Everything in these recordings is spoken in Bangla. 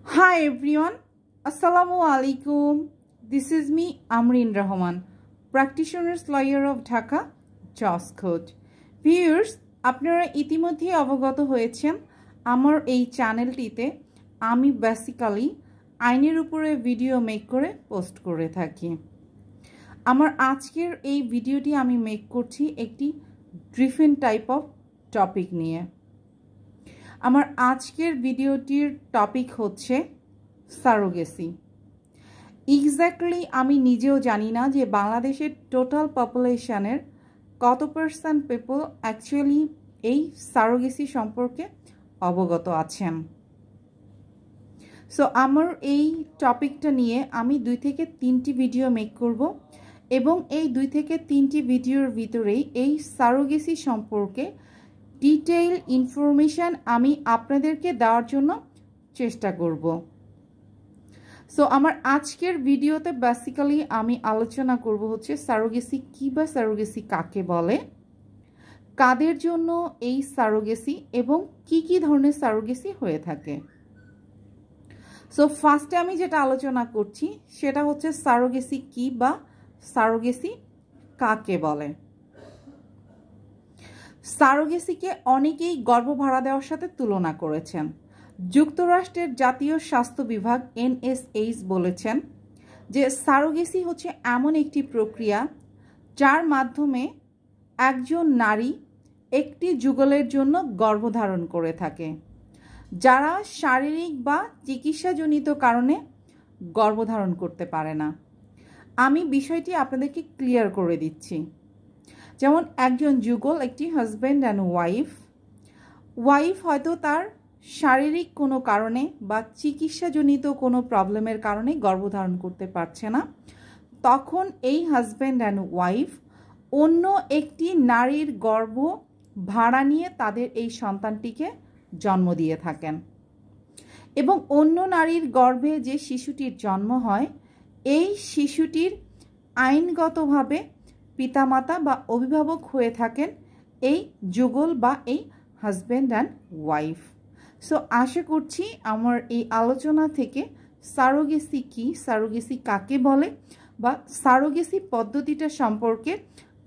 Hi everyone, Assalamu alaikum. This is me, Amrin Rahman, practitioner's lawyer of Dhaka, Joss Code. Viewers, আপনারা ইতিমধ্যে অবগত হয়েছেন আমার এই চ্যানেলটিতে আমি বেসিক্যালি আইনের উপরে ভিডিও মেক করে পোস্ট করে থাকি। আমার আজকের এই ভিডিওটি আমি মেক করছি একটি ডিফারেন্ট টাইপ অফ টপিক নিয়ে। আমার আজকের ভিডিওটির টপিক হচ্ছে সারোগেসি। এক্স্যাক্টলি আমি নিজেও জানি না যে বাংলাদেশের টোটাল পপুলেশনের কত পার্সেন্ট পিপল অ্যাকচুয়ালি এই সারোগেসি সম্পর্কে অবগত আছেন। সো আমার এই টপিকটা নিয়ে আমি 2 থেকে 3টি ভিডিও মেক করব এবং এই 2 থেকে 3টি ভিডিওর ভিতরেই এই সারোগেসি সম্পর্কে ডিটেইল ইনফরমেশন আমি আপনাদেরকে দেওয়ার জন্য চেষ্টা করব। সো আমার আজকের ভিডিওতে বেসিক্যালি আমি আলোচনা করব হচ্ছে সারোগেসি কি বা সারোগেসি কাকে বলে, কাদের জন্য এই সারোগেসি এবং কি কি ধরনের সারোগেসি হয়ে থাকে। সো ফার্স্টে আমি যেটা আলোচনা করছি সেটা হচ্ছে সারোগেসি কি বা সারোগেসি কাকে বলে। সারোগেসিকে অনেকেই গর্ভভাড়া দেওয়ার সাথে তুলনা করেছেন। যুক্তরাষ্ট্রের জাতীয় স্বাস্থ্য বিভাগ NSH বলেছেন যে সারোগেসি হচ্ছে এমন একটি প্রক্রিয়া যার মাধ্যমে একজন নারী একটি যুগলের জন্য গর্ভধারণ করে থাকে, যারা শারীরিক বা চিকিৎসাজনিত কারণে গর্ভধারণ করতে পারে না। আমি বিষয়টি আপনাদেরকে ক্লিয়ার করে দিচ্ছি। যেমন একজন যুগল, একটি হাজব্যান্ড অ্যান্ড ওয়াইফ হয়তো তার শারীরিক কোনো কারণে বা চিকিৎসাজনিত কোনো প্রবলেমের কারণে গর্ভধারণ করতে পারছে না, তখন এই হাজব্যান্ড অ্যান্ড ওয়াইফ অন্য একটি নারীর গর্ভ ভাড়া নিয়ে তাদের এই সন্তানটিকে জন্ম দিয়ে থাকেন এবং অন্য নারীর গর্ভে যে শিশুটির জন্ম হয় এই শিশুটির আইনগতভাবে পিতামাতা বা অভিভাবক হয়ে থাকেন এই যুগল বা এই হাজব্যান্ড অ্যান্ড ওয়াইফ। সো আশা করছি আমার এই আলোচনা থেকে সারোগেসি কি, সারোগেসি কাকে বলে বা সারোগেসি পদ্ধতিটা সম্পর্কে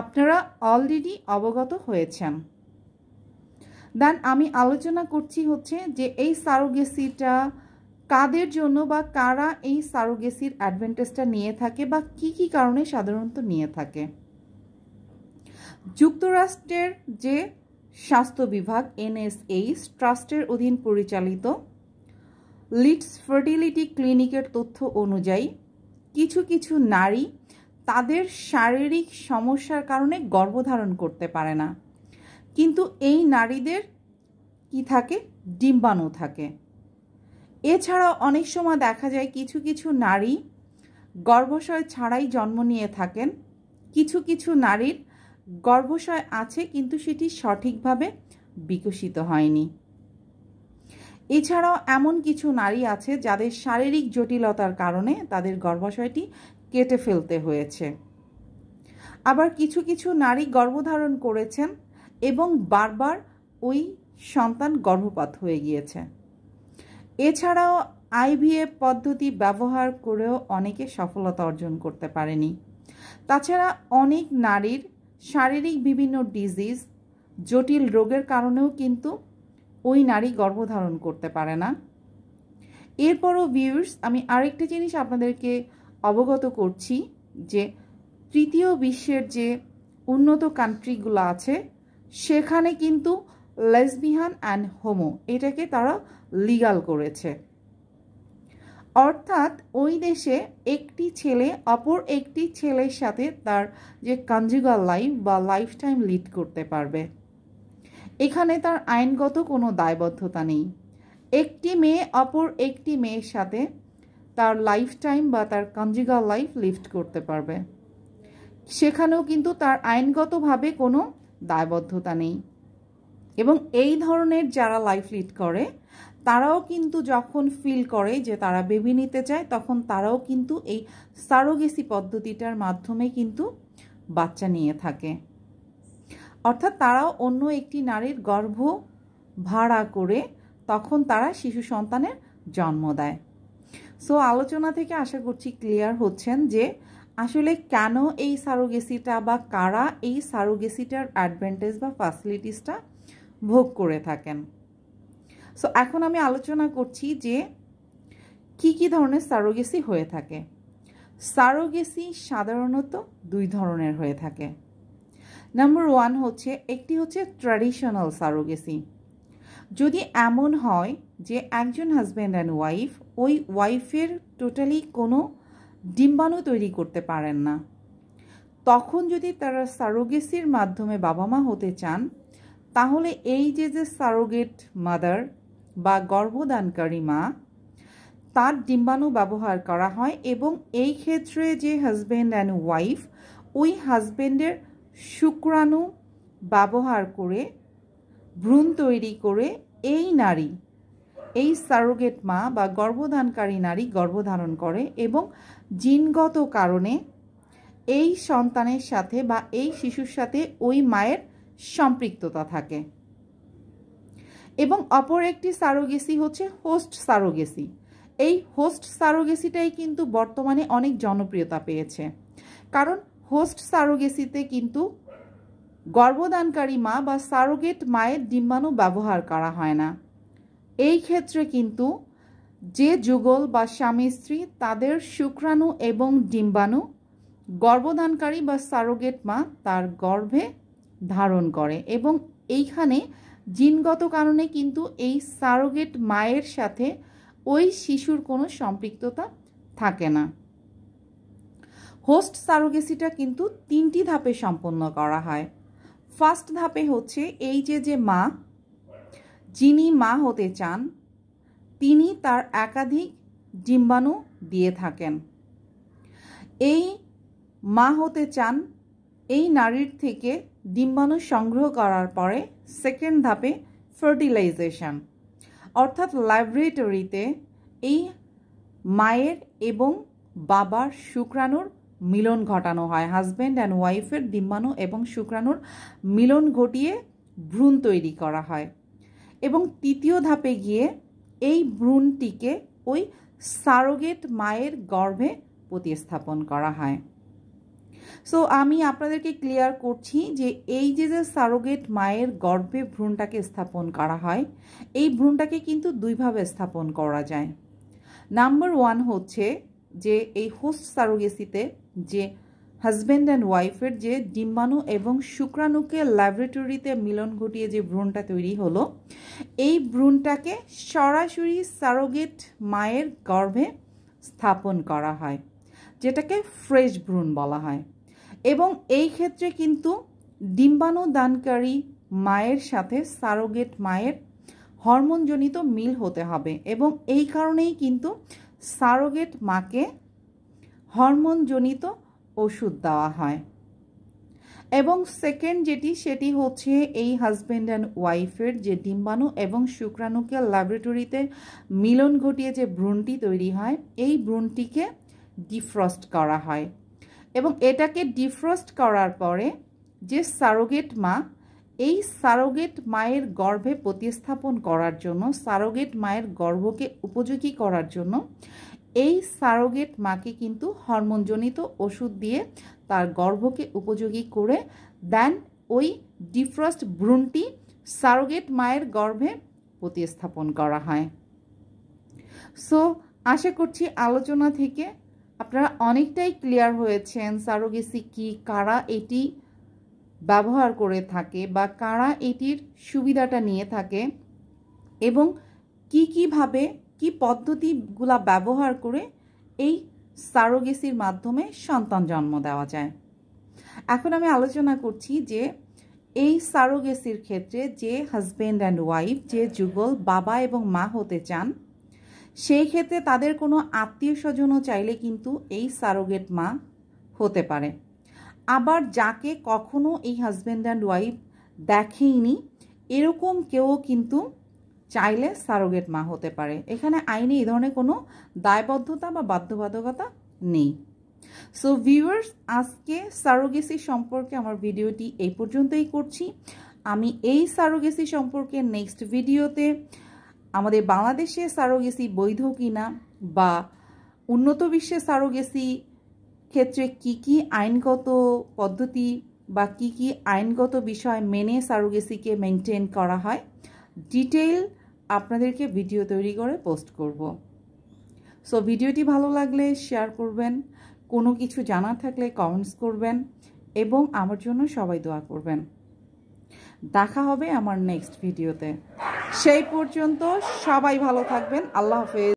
আপনারা অলরেডি অবগত হয়েছেন। দেন আমি আলোচনা করছি হচ্ছে যে এই সারোগেসিটা কাদের জন্য বা কারা এই সারোগেসির অ্যাডভান্টেজটা নিয়ে থাকে বা কি কি কারণে সাধারণত নিয়ে থাকে। যুক্তরাষ্ট্রের যে স্বাস্থ্য বিভাগ NSH ট্রাস্টের অধীন পরিচালিত লিডস ফার্টিলিটি ক্লিনিকের তথ্য অনুযায়ী কিছু কিছু নারী তাদের শারীরিক সমস্যার কারণে গর্ভধারণ করতে পারে না, কিন্তু এই নারীদের কি থাকে, ডিম্বাণু থাকে। এছাড়াও অনেক সময় দেখা যায় কিছু কিছু নারী গর্ভাশয় ছাড়াই জন্ম নিয়ে থাকেন, কিছু কিছু নারীর গর্ভাশয় আছে কিন্তু সেটি সঠিকভাবে বিকশিত হয়নি। এছাড়াও এমন কিছু নারী আছে যাদের শারীরিক জটিলতার কারণে তাদের গর্ভাশয়টি কেটে ফেলতে হয়েছে। আবার কিছু কিছু নারী গর্ভধারণ করেছেন এবং বারবার ওই সন্তান গর্ভপাত হয়ে গিয়েছে। এছাড়াও IVF পদ্ধতি ব্যবহার করেও অনেকে সফলতা অর্জন করতে পারেনি। তাছাড়া অনেক নারীর শারীরিক বিভিন্ন ডিজিজ, জটিল রোগের কারণেও কিন্তু ওই নারী গর্ভধারণ করতে পারে না। এরপরও ভিউয়ার্স, আমি আরেকটা জিনিস আপনাদেরকে অবগত করছি যে তৃতীয় বিশ্বের যে উন্নত কান্ট্রিগুলো আছে সেখানে কিন্তু লেসবিয়ান অ্যান্ড হোমো এটাকে তারা লিগ্যাল করেছে। অর্থাৎ ওই দেশে একটি ছেলে অপর একটি ছেলের সাথে তার যে কনজুগাল লাইফ বা লাইফ টাইম লিড করতে পারবে। এখানে তার আইনগত কোনো দায়বদ্ধতা নেই। একটি মেয়ে অপর একটি মেয়ের সাথে তার লাইফ টাইম বা তার কনজুগাল লাইফ লিড করতে পারবে, সেখানেও কিন্তু তার আইনগতভাবে কোনো দায়বদ্ধতা নেই। এবং এই ধরনের যারা লাইফ লিড করে তারাও কিন্তু যখন ফিল করে যে তারা বেবি নিতে চায় তখন তারাও কিন্তু এই সারোগেসি পদ্ধতিটার মাধ্যমে কিন্তু বাচ্চা নিয়ে থাকে। অর্থাৎ তারাও অন্য একটি নারীর গর্ভ ভাড়া করে তখন তারা শিশু সন্তানের জন্ম দেয়। সো আলোচনা থেকে আশা করছি ক্লিয়ার হচ্ছেন যে আসলে কেন এই সারোগেসিটা বা কারা এই সারোগেসিটার অ্যাডভান্টেজ বা ফ্যাসিলিটিসটা ভোগ করে থাকেন। সো এখন আমি আলোচনা করছি যে কি ধরনের সারোগেসি হয়ে থাকে। সারোগেসি সাধারণত দুই ধরনের হয়ে থাকে। নাম্বার 1 হচ্ছে, একটি হচ্ছে ট্র্যাডিশনাল সারোগেসি। যদি এমন হয় যে একজন হাজব্যান্ড অ্যান্ড ওয়াইফ, ওই ওয়াইফের টোটালি কোনো ডিম্বাণু তৈরি করতে পারেন না, তখন যদি তারা সারোগেসির মাধ্যমে বাবা মা হতে চান, তাহলে এই যে সারোগেট মাদার বা গর্ভদানকারী মা, তার ডিম্বাণু ব্যবহার করা হয় এবং এই ক্ষেত্রে যে হাজব্যান্ড অ্যান্ড ওয়াইফ, ওই হাজব্যান্ডের শুক্রাণু ব্যবহার করে ভ্রূণ তৈরি করে এই নারী, এই সারোগেট মা বা গর্ভধানকারী নারী গর্ভধারণ করে এবং জিনগত কারণে এই সন্তানের সাথে বা এই শিশুর সাথে ওই মায়ের সম্পৃক্ততা থাকে। এবং অপর একটি সারোগেসি হচ্ছে হোস্ট সারোগেসি। এই হোস্ট সারোগেসিটাই কিন্তু বর্তমানে অনেক জনপ্রিয়তা পেয়েছে, কারণ হোস্ট সারোগেসিতে কিন্তু গর্ভদানকারী মা বা সারোগেট মায়ের ডিম্বাণু ব্যবহার করা হয় না। এই ক্ষেত্রে কিন্তু যে যুগল বা স্বামী স্ত্রী, তাদের শুক্রাণু এবং ডিম্বাণু গর্ভধানকারী বা সারোগেট মা তার গর্ভে ধারণ করে এবং এইখানে জিনগত কারণে কিন্তু এই সারোগেট মায়ের সাথে ওই শিশুর কোনো সম্পৃক্ততা থাকে না। হোস্ট সারোগেসিটা কিন্তু 3টি ধাপে সম্পন্ন করা হয়। ফার্স্ট ধাপে হচ্ছে এই যে মা, যিনি মা হতে চান, তিনি তার একাধিক ডিম্বাণু দিয়ে থাকেন। এই মা হতে চান এই নারীর থেকে ডিম্বাণু সংগ্রহ করার পরে সেকেন্ড ধাপে ফার্টিলাইজেশন, অর্থাৎ ল্যাবরেটরিতে এই মায়ের এবং বাবার শুক্রাণুর মিলন ঘটানো হয়। হাজব্যান্ড অ্যান্ড ওয়াইফের ডিম্বাণু এবং শুক্রাণুর মিলন ঘটিয়ে ভ্রূণ তৈরি করা হয় এবং তৃতীয় ধাপে গিয়ে এই ভ্রূণটিকে ওই সারোগেট মায়ের গর্ভে প্রতিস্থাপন করা হয়। সো আমি আপনাদেরকে ক্লিয়ার করছি যে এই যে সারোগেট মায়ের গর্ভে ভ্রূণটাকে স্থাপন করা হয়, এই ভ্রূণটাকে কিন্তু দুইভাবে স্থাপন করা যায়। নাম্বার 1 হচ্ছে যে এই হোস্ট সারোগেসিতে যে হাজব্যান্ড অ্যান্ড ওয়াইফের যে ডিম্বাণু এবং শুক্রাণুকে ল্যাবরেটরিতে মিলন ঘটিয়ে যে ভ্রূণটা তৈরি হলো, এই ভ্রূণটাকে সরাসরি সারোগেট মায়ের গর্ভে স্থাপন করা হয়, যেটাকে ফ্রেশ ভ্রূণ বলা হয়। এবং এই ক্ষেত্রে কিন্তু ডিম্বাণু দানকারী মায়ের সাথে সারোগেট মায়ের হরমোনজনিত মিল হতে হবে এবং এই কারণেই কিন্তু সারোগেট মাকে হরমোনজনিত ওষুধ দেওয়া হয়। এবং সেকেন্ড সেটি হচ্ছে এই হাজব্যান্ড অ্যান্ড ওয়াইফের যে ডিম্বাণু এবং শুক্রাণুকে ল্যাবরেটরিতে মিলন ঘটিয়ে যে ভ্রূণটি তৈরি হয়, এই ভ্রূণটিকে ডিফ্রস্ট করা হয় এবং এটাকে ডিফ্রস্ট করার পরে যে সারোগেট মা, এই সারোগেট মায়ের গর্ভে প্রতিস্থাপন করার জন্য, সারোগেট মায়ের গর্ভকে উপযোগী করার জন্য এই সারোগেট মাকে কিন্তু হরমোনজনিত ওষুধ দিয়ে তার গর্ভকে উপযোগী করে দেন ওই ডিফ্রস্ট ভ্রূণটি সারোগেট মায়ের গর্ভে প্রতিস্থাপন করা হয়। সো আশা করছি আলোচনা থেকে আপনারা অনেকটাই ক্লিয়ার হয়েছেন সারোগেসি কি, কারা এটি ব্যবহার করে থাকে বা কারা এটির সুবিধাটা নিয়ে থাকে এবং কিভাবে কি পদ্ধতিগুলা ব্যবহার করে এই সারোগেসির মাধ্যমে সন্তান জন্ম দেওয়া যায়। এখন আমি আলোচনা করছি যে এই সারোগেসির ক্ষেত্রে যে হাজব্যান্ড অ্যান্ড ওয়াইফ, যে যুগল বাবা এবং মা হতে চান, সেই ক্ষেত্রে তাদের কোনো আত্মীয় স্বজনও চাইলে কিন্তু এই সারোগেট মা হতে পারে। আবার যাকে কখনো এই হাজব্যান্ড অ্যান্ড ওয়াইফ দেখেইনি, এরকম কেউ কিন্তু চাইলে সারোগেট মা হতে পারে। এখানে আইনে এই ধরনের কোনো দায়বদ্ধতা বা বাধ্যবাধকতা নেই। সো ভিউয়ার্স, আজকে সারোগেসি সম্পর্কে আমার ভিডিওটি এই পর্যন্তই করছি। আমি এই সারোগেসি সম্পর্কে নেক্সট ভিডিওতে আমাদের বাংলাদেশে সারোগেসি বৈধ কিনা বা উন্নত বিশ্বে সারোগেসি ক্ষেত্রে কি আইনগত পদ্ধতি বা কি আইনগত বিষয় মেনে সারোগেসিকে মেনটেন করা হয়, ডিটেইল আপনাদেরকে ভিডিও তৈরি করে পোস্ট করব। সো ভিডিওটি ভালো লাগলে শেয়ার করবেন, কোনো কিছু জানার থাকলে কমেন্টস করবেন এবং আমার জন্য সবাই দোয়া করবেন। দেখা হবে আমার নেক্সট ভিডিওতে। সেই পর্যন্ত সবাই ভালো থাকবেন। আল্লাহ হাফেজ।